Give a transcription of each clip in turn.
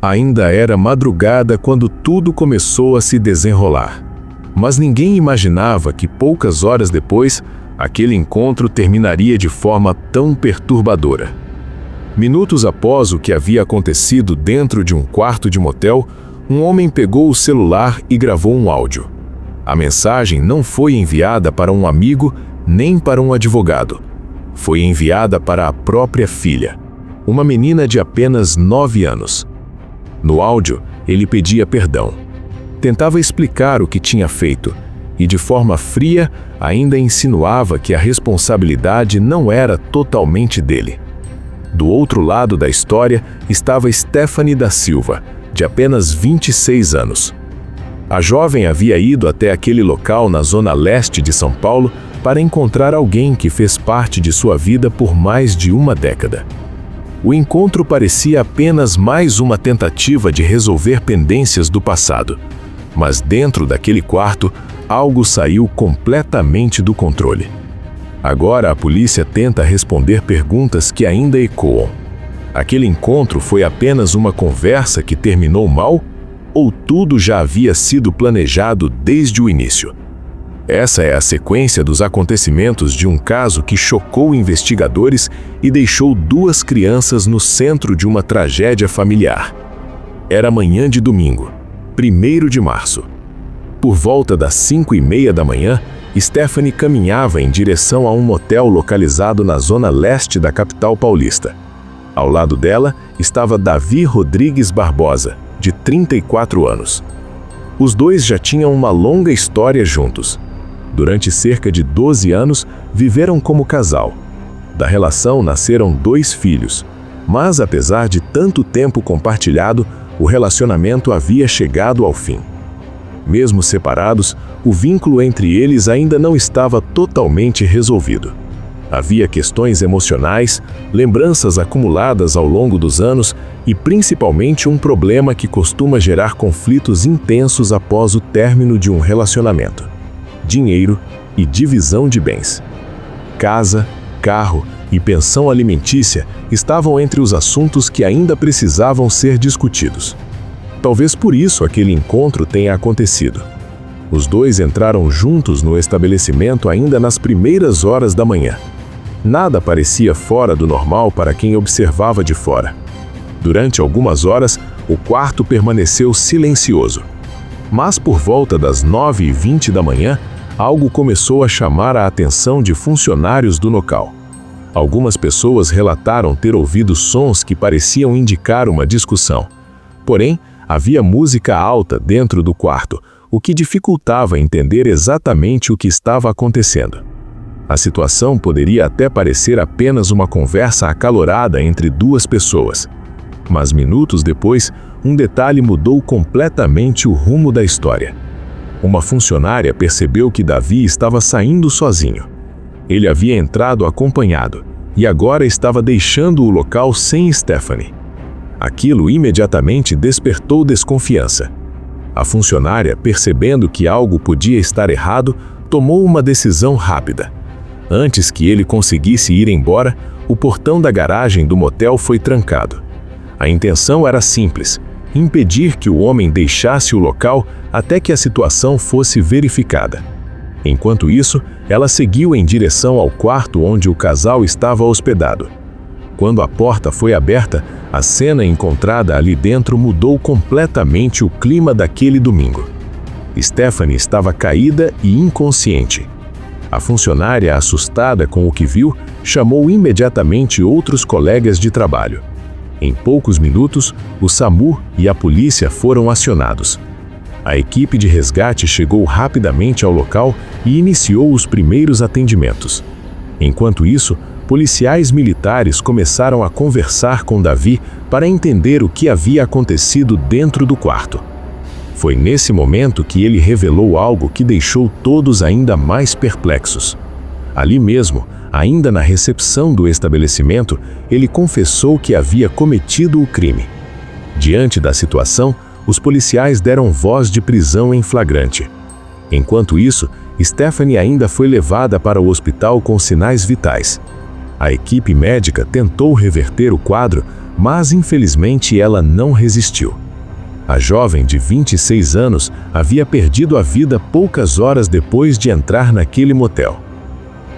Ainda era madrugada quando tudo começou a se desenrolar. Mas ninguém imaginava que poucas horas depois, aquele encontro terminaria de forma tão perturbadora. Minutos após o que havia acontecido dentro de um quarto de motel, um homem pegou o celular e gravou um áudio. A mensagem não foi enviada para um amigo nem para um advogado. Foi enviada para a própria filha, uma menina de apenas 9 anos. No áudio, ele pedia perdão. Tentava explicar o que tinha feito e, de forma fria, ainda insinuava que a responsabilidade não era totalmente dele. Do outro lado da história estava Stephanie da Silva, de apenas 26 anos. A jovem havia ido até aquele local na zona leste de São Paulo para encontrar alguém que fez parte de sua vida por mais de uma década. O encontro parecia apenas mais uma tentativa de resolver pendências do passado, mas dentro daquele quarto, algo saiu completamente do controle. Agora a polícia tenta responder perguntas que ainda ecoam. Aquele encontro foi apenas uma conversa que terminou mal? Ou tudo já havia sido planejado desde o início? Essa é a sequência dos acontecimentos de um caso que chocou investigadores e deixou 2 crianças no centro de uma tragédia familiar. Era manhã de domingo, 1º de março. Por volta das 5h30 da manhã, Stephanie caminhava em direção a um motel localizado na zona leste da capital paulista. Ao lado dela estava Davi Rodrigues Barbosa, de 34 anos. Os dois já tinham uma longa história juntos. Durante cerca de 12 anos, viveram como casal. Da relação nasceram 2 filhos, mas apesar de tanto tempo compartilhado, o relacionamento havia chegado ao fim. Mesmo separados, o vínculo entre eles ainda não estava totalmente resolvido. Havia questões emocionais, lembranças acumuladas ao longo dos anos e principalmente um problema que costuma gerar conflitos intensos após o término de um relacionamento: dinheiro e divisão de bens. Casa, carro e pensão alimentícia estavam entre os assuntos que ainda precisavam ser discutidos. Talvez por isso aquele encontro tenha acontecido. Os dois entraram juntos no estabelecimento ainda nas primeiras horas da manhã. Nada parecia fora do normal para quem observava de fora. Durante algumas horas, o quarto permaneceu silencioso. Mas por volta das 9h20 da manhã, algo começou a chamar a atenção de funcionários do local. Algumas pessoas relataram ter ouvido sons que pareciam indicar uma discussão. Porém, havia música alta dentro do quarto, o que dificultava entender exatamente o que estava acontecendo. A situação poderia até parecer apenas uma conversa acalorada entre 2 pessoas. Mas minutos depois, um detalhe mudou completamente o rumo da história. Uma funcionária percebeu que Davi estava saindo sozinho. Ele havia entrado acompanhado e agora estava deixando o local sem Stephanie. Aquilo imediatamente despertou desconfiança. A funcionária, percebendo que algo podia estar errado, tomou uma decisão rápida. Antes que ele conseguisse ir embora, o portão da garagem do motel foi trancado. A intenção era simples: impedir que o homem deixasse o local até que a situação fosse verificada. Enquanto isso, ela seguiu em direção ao quarto onde o casal estava hospedado. Quando a porta foi aberta, a cena encontrada ali dentro mudou completamente o clima daquele domingo. Stephanie estava caída e inconsciente. A funcionária, assustada com o que viu, chamou imediatamente outros colegas de trabalho. Em poucos minutos, o SAMU e a polícia foram acionados. A equipe de resgate chegou rapidamente ao local e iniciou os primeiros atendimentos. Enquanto isso, policiais militares começaram a conversar com Davi para entender o que havia acontecido dentro do quarto. Foi nesse momento que ele revelou algo que deixou todos ainda mais perplexos. Ali mesmo, ainda na recepção do estabelecimento, ele confessou que havia cometido o crime. Diante da situação, os policiais deram voz de prisão em flagrante. Enquanto isso, Stephanie ainda foi levada para o hospital com sinais vitais. A equipe médica tentou reverter o quadro, Mas, infelizmente, ela não resistiu. A jovem de 26 anos havia perdido a vida poucas horas depois de entrar naquele motel.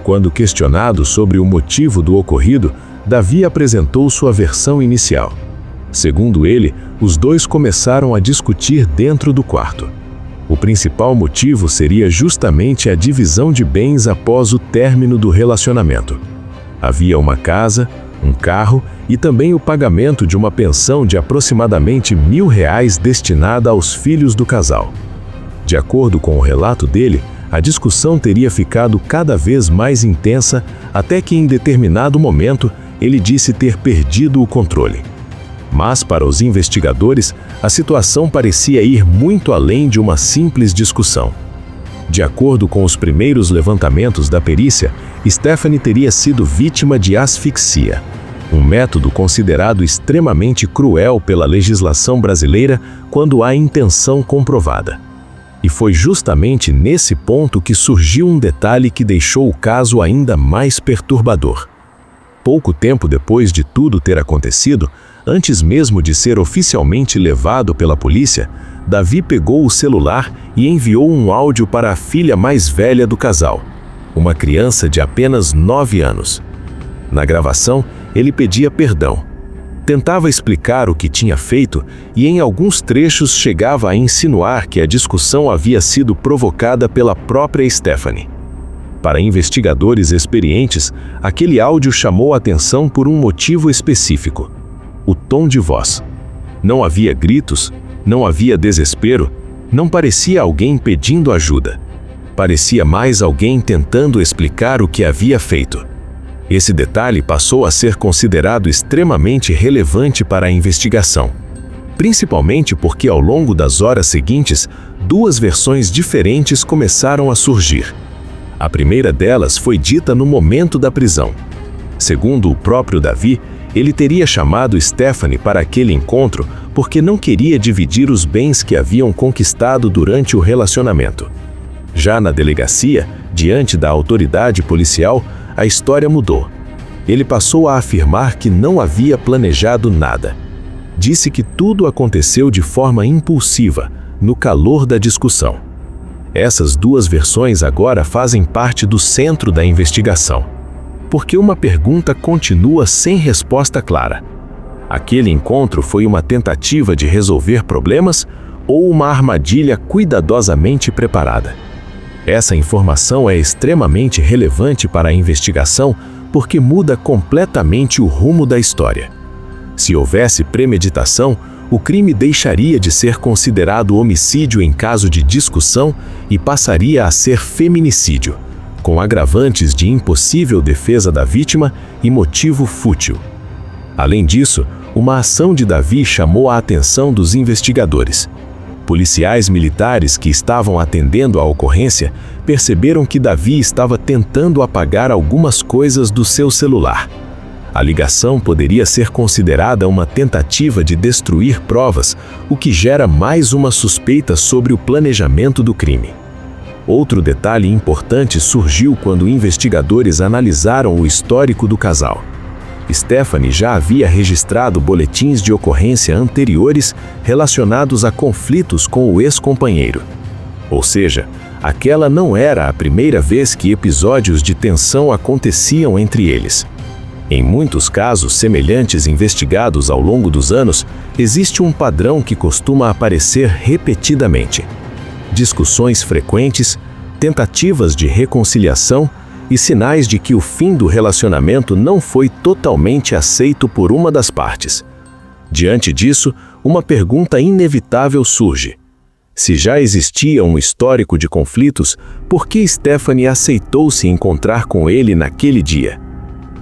Quando questionado sobre o motivo do ocorrido, Davi apresentou sua versão inicial. Segundo ele, os dois começaram a discutir dentro do quarto. O principal motivo seria justamente a divisão de bens após o término do relacionamento. Havia uma casa, um carro e também o pagamento de uma pensão de aproximadamente R$ 1.000 destinada aos filhos do casal. De acordo com o relato dele, a discussão teria ficado cada vez mais intensa até que, em determinado momento, ele disse ter perdido o controle. Mas, para os investigadores, a situação parecia ir muito além de uma simples discussão. De acordo com os primeiros levantamentos da perícia, Stephanie teria sido vítima de asfixia, um método considerado extremamente cruel pela legislação brasileira quando há intenção comprovada. E foi justamente nesse ponto que surgiu um detalhe que deixou o caso ainda mais perturbador. Pouco tempo depois de tudo ter acontecido, antes mesmo de ser oficialmente levado pela polícia, Davi pegou o celular e enviou um áudio para a filha mais velha do casal, uma criança de apenas 9 anos. Na gravação, ele pedia perdão. Tentava explicar o que tinha feito e, em alguns trechos, chegava a insinuar que a discussão havia sido provocada pela própria Stephanie. Para investigadores experientes, aquele áudio chamou a atenção por um motivo específico: o tom de voz. Não havia gritos, não havia desespero, não parecia alguém pedindo ajuda. Parecia mais alguém tentando explicar o que havia feito. Esse detalhe passou a ser considerado extremamente relevante para a investigação, principalmente porque, ao longo das horas seguintes, duas versões diferentes começaram a surgir. A primeira delas foi dita no momento da prisão. Segundo o próprio Davi, ele teria chamado Stephanie para aquele encontro porque não queria dividir os bens que haviam conquistado durante o relacionamento. Já na delegacia, diante da autoridade policial, a história mudou. Ele passou a afirmar que não havia planejado nada. Disse que tudo aconteceu de forma impulsiva, no calor da discussão. Essas duas versões agora fazem parte do centro da investigação, porque uma pergunta continua sem resposta clara. Aquele encontro foi uma tentativa de resolver problemas ou uma armadilha cuidadosamente preparada? Essa informação é extremamente relevante para a investigação porque muda completamente o rumo da história. Se houvesse premeditação, o crime deixaria de ser considerado homicídio em caso de discussão e passaria a ser feminicídio, com agravantes de impossível defesa da vítima e motivo fútil. Além disso, uma ação de Davi chamou a atenção dos investigadores. Policiais militares que estavam atendendo à ocorrência perceberam que Davi estava tentando apagar algumas coisas do seu celular. A ligação poderia ser considerada uma tentativa de destruir provas, o que gera mais uma suspeita sobre o planejamento do crime. Outro detalhe importante surgiu quando investigadores analisaram o histórico do casal. Stephanie já havia registrado boletins de ocorrência anteriores relacionados a conflitos com o ex-companheiro. Ou seja, aquela não era a primeira vez que episódios de tensão aconteciam entre eles. Em muitos casos semelhantes investigados ao longo dos anos, existe um padrão que costuma aparecer repetidamente: discussões frequentes, tentativas de reconciliação e sinais de que o fim do relacionamento não foi totalmente aceito por uma das partes. Diante disso, uma pergunta inevitável surge: se já existia um histórico de conflitos, por que Stephanie aceitou se encontrar com ele naquele dia?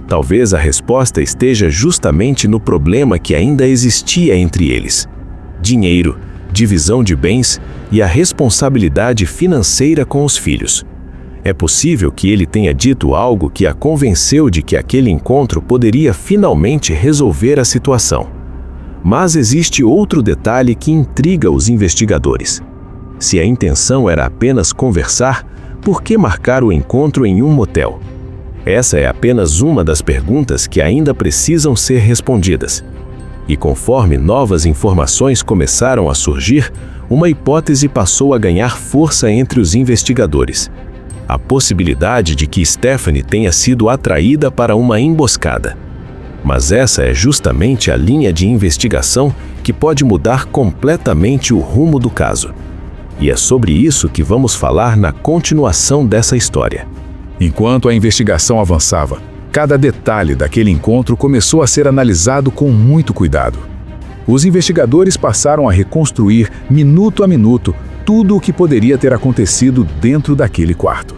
Talvez a resposta esteja justamente no problema que ainda existia entre eles: dinheiro, divisão de bens e a responsabilidade financeira com os filhos. É possível que ele tenha dito algo que a convenceu de que aquele encontro poderia finalmente resolver a situação. Mas existe outro detalhe que intriga os investigadores. Se a intenção era apenas conversar, por que marcar o encontro em um motel? Essa é apenas uma das perguntas que ainda precisam ser respondidas. E conforme novas informações começaram a surgir, uma hipótese passou a ganhar força entre os investigadores: a possibilidade de que Stephanie tenha sido atraída para uma emboscada. Mas essa é justamente a linha de investigação que pode mudar completamente o rumo do caso. E é sobre isso que vamos falar na continuação dessa história. Enquanto a investigação avançava, cada detalhe daquele encontro começou a ser analisado com muito cuidado. Os investigadores passaram a reconstruir, minuto a minuto, tudo o que poderia ter acontecido dentro daquele quarto.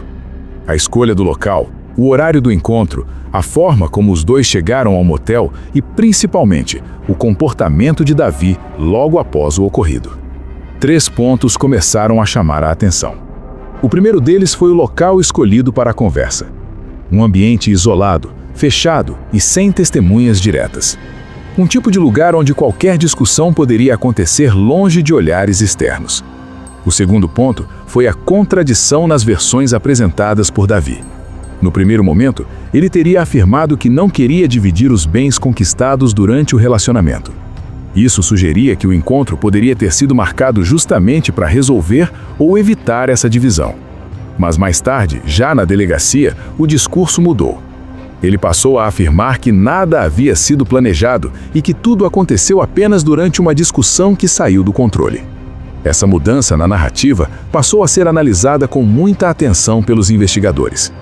A escolha do local, o horário do encontro, a forma como os dois chegaram ao motel e, principalmente, o comportamento de Davi logo após o ocorrido. 3 pontos começaram a chamar a atenção. O primeiro deles foi o local escolhido para a conversa. Um ambiente isolado, fechado e sem testemunhas diretas. Um tipo de lugar onde qualquer discussão poderia acontecer longe de olhares externos. O segundo ponto foi a contradição nas versões apresentadas por Davi. No primeiro momento, ele teria afirmado que não queria dividir os bens conquistados durante o relacionamento. Isso sugeria que o encontro poderia ter sido marcado justamente para resolver ou evitar essa divisão. Mas mais tarde, já na delegacia, o discurso mudou. Ele passou a afirmar que nada havia sido planejado e que tudo aconteceu apenas durante uma discussão que saiu do controle. Essa mudança na narrativa passou a ser analisada com muita atenção pelos investigadores.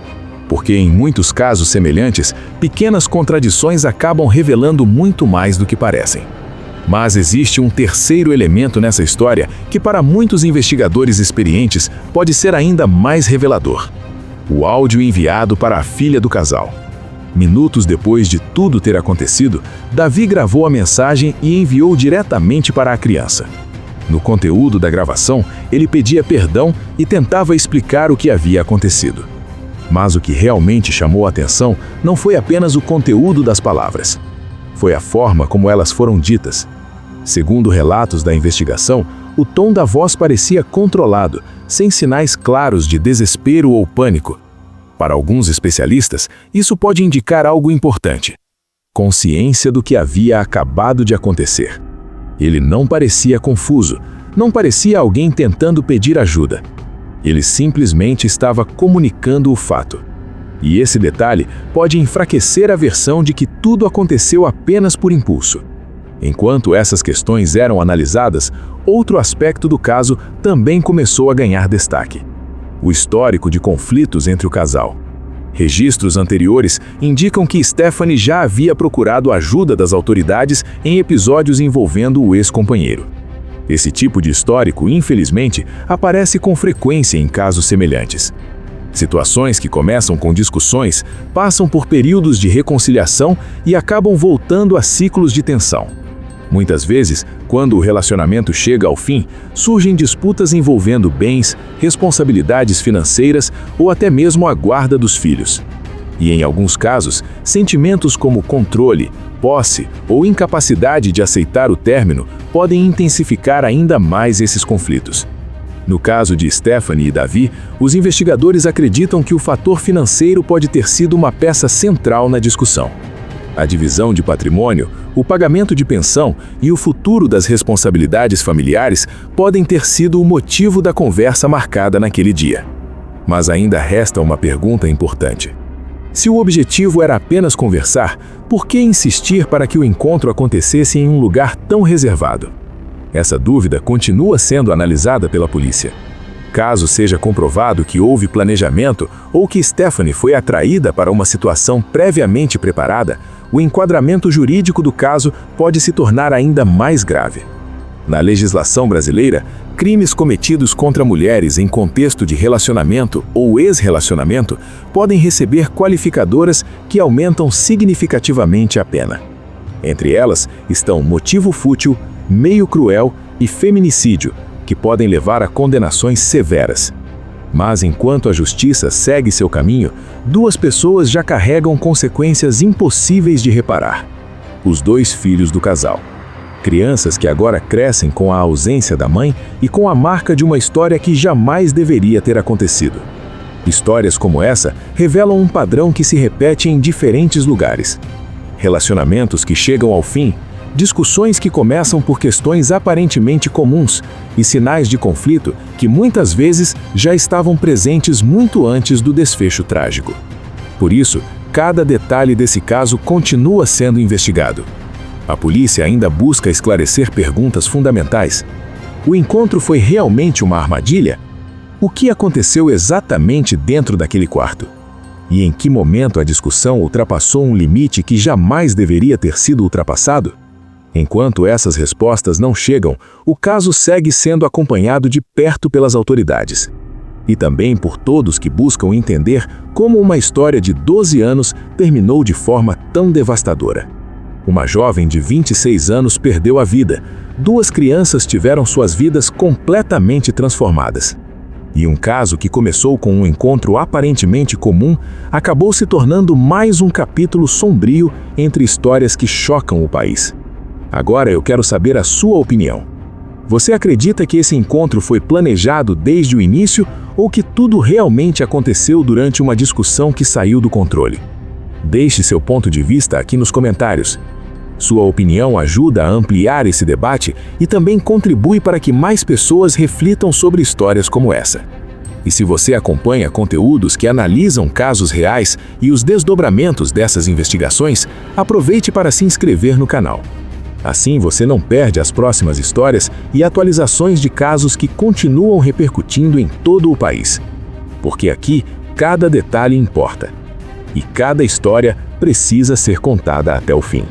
Porque em muitos casos semelhantes, pequenas contradições acabam revelando muito mais do que parecem. Mas existe um terceiro elemento nessa história que, para muitos investigadores experientes, pode ser ainda mais revelador: o áudio enviado para a filha do casal. Minutos depois de tudo ter acontecido, Davi gravou a mensagem e enviou diretamente para a criança. No conteúdo da gravação, ele pedia perdão e tentava explicar o que havia acontecido. Mas o que realmente chamou a atenção não foi apenas o conteúdo das palavras. Foi a forma como elas foram ditas. Segundo relatos da investigação, o tom da voz parecia controlado, sem sinais claros de desespero ou pânico. Para alguns especialistas, isso pode indicar algo importante: consciência do que havia acabado de acontecer. Ele não parecia confuso, não parecia alguém tentando pedir ajuda. Ele simplesmente estava comunicando o fato. E esse detalhe pode enfraquecer a versão de que tudo aconteceu apenas por impulso. Enquanto essas questões eram analisadas, outro aspecto do caso também começou a ganhar destaque: o histórico de conflitos entre o casal. Registros anteriores indicam que Stephanie já havia procurado ajuda das autoridades em episódios envolvendo o ex-companheiro. Esse tipo de histórico, infelizmente, aparece com frequência em casos semelhantes. Situações que começam com discussões, passam por períodos de reconciliação e acabam voltando a ciclos de tensão. Muitas vezes, quando o relacionamento chega ao fim, surgem disputas envolvendo bens, responsabilidades financeiras ou até mesmo a guarda dos filhos. E em alguns casos, sentimentos como controle, posse ou incapacidade de aceitar o término podem intensificar ainda mais esses conflitos. No caso de Stephanie e Davi, os investigadores acreditam que o fator financeiro pode ter sido uma peça central na discussão. A divisão de patrimônio, o pagamento de pensão e o futuro das responsabilidades familiares podem ter sido o motivo da conversa marcada naquele dia. Mas ainda resta uma pergunta importante: se o objetivo era apenas conversar, por que insistir para que o encontro acontecesse em um lugar tão reservado? Essa dúvida continua sendo analisada pela polícia. Caso seja comprovado que houve planejamento ou que Stephanie foi atraída para uma situação previamente preparada, o enquadramento jurídico do caso pode se tornar ainda mais grave. Na legislação brasileira, crimes cometidos contra mulheres em contexto de relacionamento ou ex-relacionamento podem receber qualificadoras que aumentam significativamente a pena. Entre elas estão motivo fútil, meio cruel e feminicídio, que podem levar a condenações severas. Mas enquanto a justiça segue seu caminho, 2 pessoas já carregam consequências impossíveis de reparar: os 2 filhos do casal. Crianças que agora crescem com a ausência da mãe e com a marca de uma história que jamais deveria ter acontecido. Histórias como essa revelam um padrão que se repete em diferentes lugares. Relacionamentos que chegam ao fim, discussões que começam por questões aparentemente comuns e sinais de conflito que muitas vezes já estavam presentes muito antes do desfecho trágico. Por isso, cada detalhe desse caso continua sendo investigado. A polícia ainda busca esclarecer perguntas fundamentais. O encontro foi realmente uma armadilha? O que aconteceu exatamente dentro daquele quarto? E em que momento a discussão ultrapassou um limite que jamais deveria ter sido ultrapassado? Enquanto essas respostas não chegam, o caso segue sendo acompanhado de perto pelas autoridades. E também por todos que buscam entender como uma história de 12 anos terminou de forma tão devastadora. Uma jovem de 26 anos perdeu a vida. 2 crianças tiveram suas vidas completamente transformadas. E um caso que começou com um encontro aparentemente comum acabou se tornando mais um capítulo sombrio entre histórias que chocam o país. Agora eu quero saber a sua opinião. Você acredita que esse encontro foi planejado desde o início ou que tudo realmente aconteceu durante uma discussão que saiu do controle? Deixe seu ponto de vista aqui nos comentários. Sua opinião ajuda a ampliar esse debate e também contribui para que mais pessoas reflitam sobre histórias como essa. E se você acompanha conteúdos que analisam casos reais e os desdobramentos dessas investigações, aproveite para se inscrever no canal. Assim você não perde as próximas histórias e atualizações de casos que continuam repercutindo em todo o país. Porque aqui, cada detalhe importa. E cada história precisa ser contada até o fim.